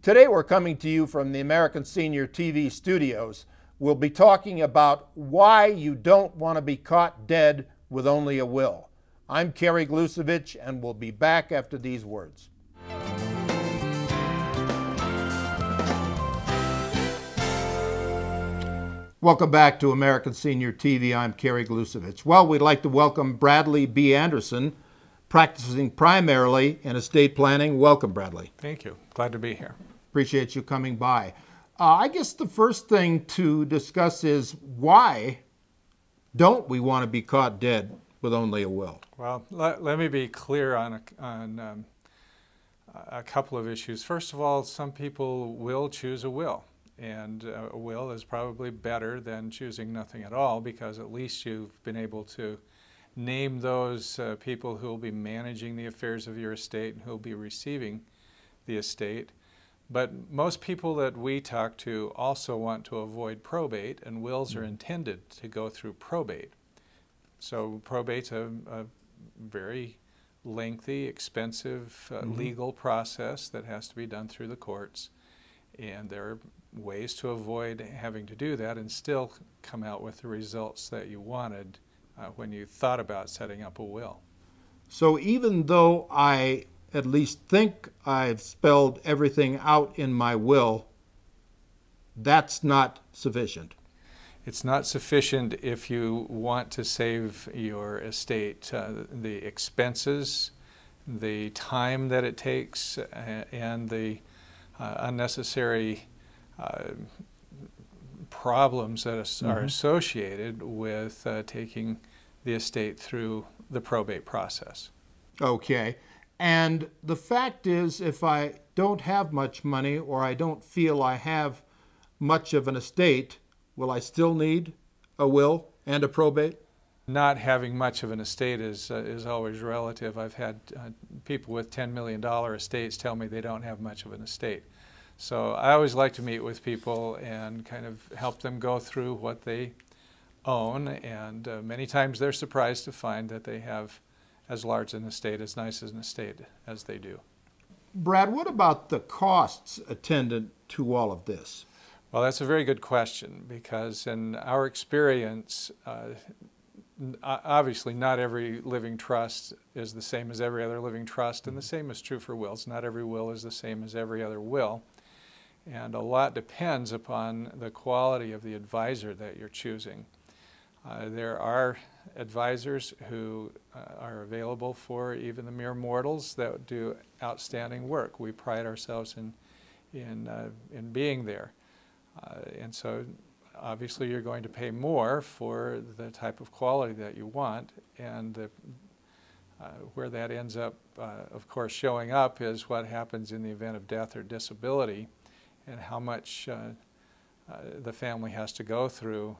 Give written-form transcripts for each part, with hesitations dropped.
Today we're coming to you from the American Senior TV studios. We'll be talking about why you don't want to be caught dead with only a will. I'm Kerry Glusovich, and we'll be back after these words. Welcome back to American Senior TV. I'm Kerry Glusovich. Well, we'd like to welcome Bradley B. Anderson, practicing primarily in estate planning. Welcome, Bradley. Thank you. Glad to be here. Appreciate you coming by. I guess the first thing to discuss is why don't we want to be caught dead with only a will? Well, let me be clear on a couple of issues. First of all, some people will choose a will, and a will is probably better than choosing nothing at all, because at least you've been able to name those people who will be managing the affairs of your estate and who will be receiving the estate. But most people that we talk to also want to avoid probate, and wills are intended to go through probate. So probate's a very lengthy, expensive legal process that has to be done through the courts, and there are ways to avoid having to do that and still come out with the results that you wanted when you thought about setting up a will. So even though I at least think I've spelled everything out in my will, that's not sufficient. It's not sufficient if you want to save your estate. The expenses, the time that it takes, and the unnecessary problems that are associated with taking the estate through the probate process. Okay. And the fact is, if I don't have much money, or I don't feel I have much of an estate, will I still need a will and a probate? Not having much of an estate is always relative. I've had people with $10 million estates tell me they don't have much of an estate. So I always like to meet with people and kind of help them go through what they own, and many times they're surprised to find that they have as large an estate, as nice an estate as they do. Brad, what about the costs attendant to all of this? Well, that's a very good question, because in our experience, obviously not every living trust is the same as every other living trust, and the same is true for wills. Not every will is the same as every other will, and a lot depends upon the quality of the advisor that you're choosing. There are advisors who are available for even the mere mortals that do outstanding work. We pride ourselves in being there. And so obviously you're going to pay more for the type of quality that you want, and where that ends up, of course, showing up is what happens in the event of death or disability, and how much the family has to go through,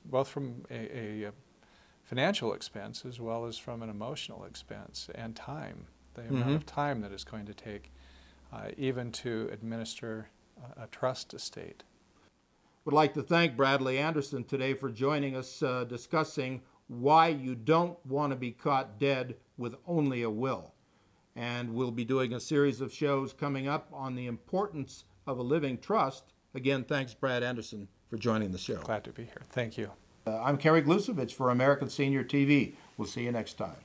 both from a financial expense as well as from an emotional expense, and time, the amount of time that it's going to take even to administer a trust estate. Would like to thank Bradley Anderson today for joining us discussing why you don't want to be caught dead with only a will. And we'll be doing a series of shows coming up on the importance of a living trust. Again, thanks, Brad Anderson, for joining the show. Glad to be here. Thank you. I'm Kerry Glusovich for American Senior TV. We'll see you next time.